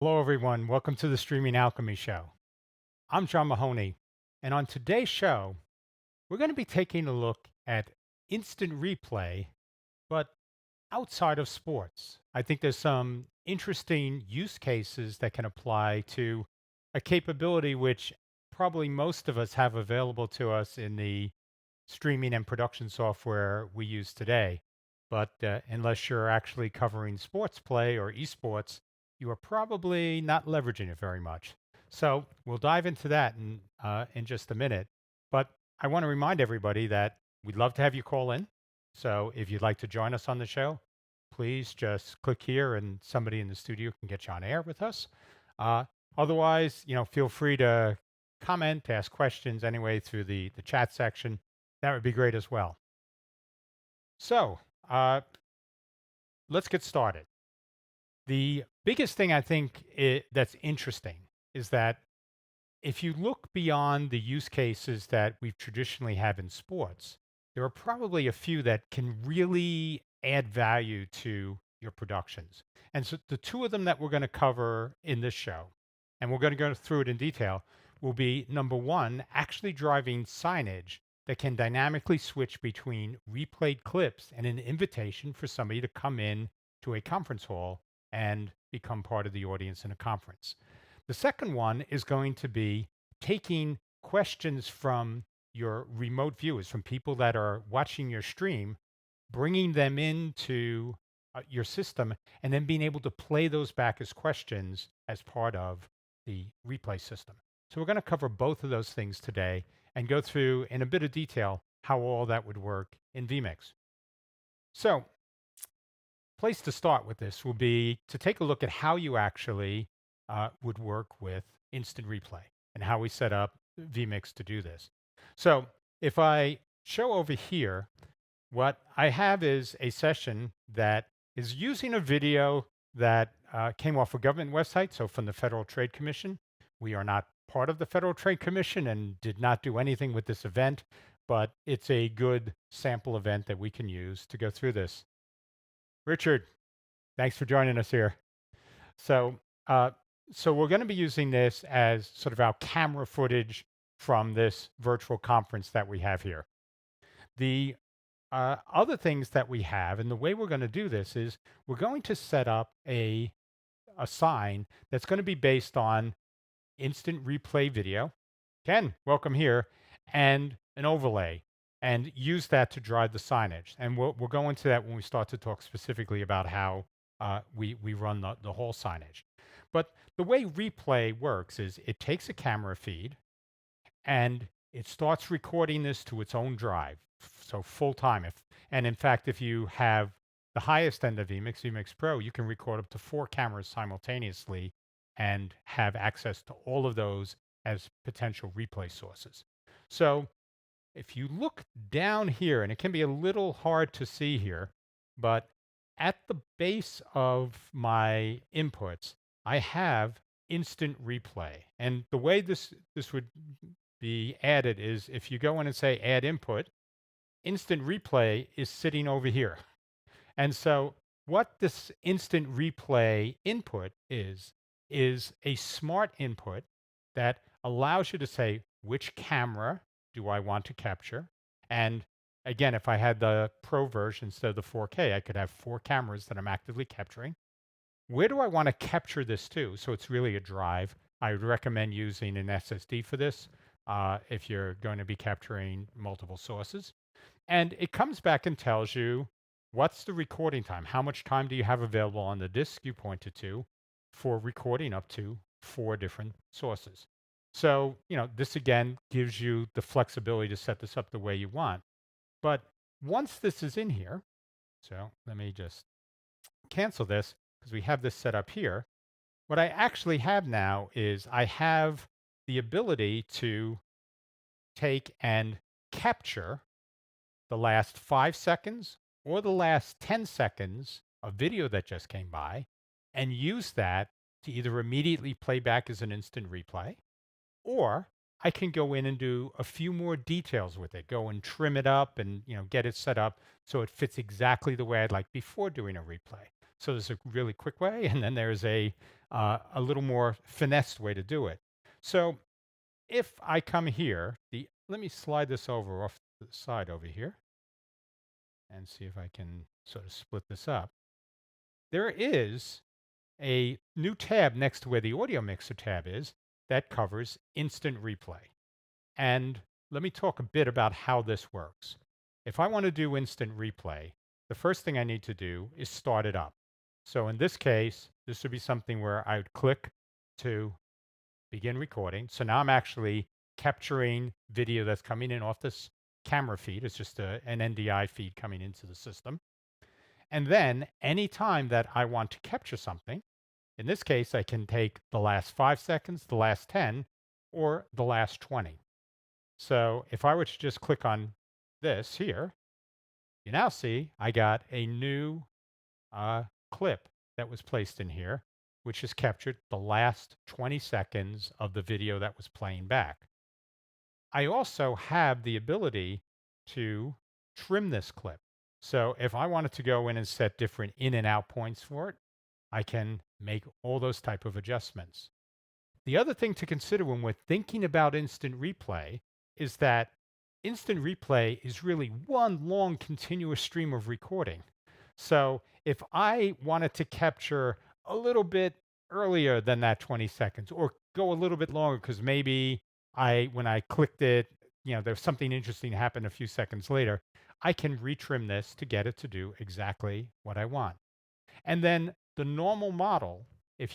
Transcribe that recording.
Hello, everyone. Welcome to the Streaming Alchemy Show. I'm John Mahoney, and on today's show, we're going to be taking a look at instant replay, but outside of sports. I think there's some interesting use cases that can apply to a capability which probably most of us have available to us in the streaming and production software we use today. But unless you're actually covering sports play or esports, you are probably not leveraging it very much. So we'll dive into that in just a minute. But I want to remind everybody that we'd love to have you call in. So if you'd like to join us on the show, please just click here and somebody in the studio can get you on air with us. Uh, Otherwise, feel free to comment, ask questions anyway through the chat section. That would be great as well. So uh, let's get started. The biggest thing I think that's interesting is that if you look beyond the use cases that we've traditionally have in sports, there are probably a few that can really add value to your productions. And so the two of them that we're going to cover in this show, and we're going to go through it in detail, will be number one, actually driving signage that can dynamically switch between replayed clips and an invitation for somebody to come in to a conference hall and become part of the audience in a conference. The second one is going to be taking questions from your remote viewers, from people that are watching your stream, bringing them into your system, and then being able to play those back as questions as part of the replay system. So we're going to cover both of those things today and go through in a bit of detail how all that would work in vMix. So place to start with this will be to take a look at how you actually would work with instant replay and how we set up vMix to do this. So if I show over here, what I have is a session that is using a video that came off a government website, so from the Federal Trade Commission. We are not part of the Federal Trade Commission and did not do anything with this event, but it's a good sample event that we can use to go through this. Richard, thanks for joining us here. So, uh, so we're going to be using this as sort of our camera footage from this virtual conference that we have here. The other things that we have, and the way we're going to do this is we're going to set up a sign that's going to be based on instant replay video. Ken, welcome here, and an overlay, and use that to drive the signage. And we'll go into that when we start to talk specifically about how we run the whole signage. But the way replay works is it takes a camera feed and it starts recording this to its own drive. So full time. And in fact, if you have the highest end of vMix, vMix Pro, you can record up to 4 cameras simultaneously and have access to all of those as potential replay sources. So if you look down here, and it can be a little hard to see here, but at the base of my inputs, I have instant replay. And the way this would be added is if you go in and say add input, instant replay is sitting over here. And so what this instant replay input is a smart input that allows you to say which camera do I want to capture. And again, if I had the Pro version instead of the 4K, I could have 4 cameras that I'm actively capturing. Where do I want to capture this to? So it's really a drive. I would recommend using an SSD for this if you're going to be capturing multiple sources. And it comes back and tells you what's the recording time? How much time do you have available on the disk you pointed to for recording up to 4 different sources? So, this again gives you the flexibility to set this up the way you want. But once this is in here, so let me just cancel this because we have this set up here. What I actually have now is I have the ability to take and capture the last 5 seconds or the last 10 seconds of video that just came by and use that to either immediately play back as an instant replay, or I can go in and do a few more details with it, go and trim it up and, get it set up so it fits exactly the way I'd like before doing a replay. So there's a really quick way, and then there's a little more finessed way to do it. So if I come here, let me slide this over off the side over here and see if I can sort of split this up. There is a new tab next to where the audio mixer tab is that covers instant replay. And let me talk a bit about how this works. If I want to do instant replay, the first thing I need to do is start it up. So in this case, this would be something where I would click to begin recording. So now I'm actually capturing video that's coming in off this camera feed. It's just an NDI feed coming into the system. And then anytime that I want to capture something, in this case, I can take the last 5 seconds, the last 10, or the last 20. So if I were to just click on this here, you now see I got a new clip that was placed in here, which has captured the last 20 seconds of the video that was playing back. I also have the ability to trim this clip. So if I wanted to go in and set different in and out points for it, I can make all those type of adjustments. The other thing to consider when we're thinking about instant replay is that instant replay is really one long continuous stream of recording. So if I wanted to capture a little bit earlier than that 20 seconds or go a little bit longer because maybe when I clicked it, there's something interesting happened a few seconds later, I can retrim this to get it to do exactly what I want. And then the normal model, if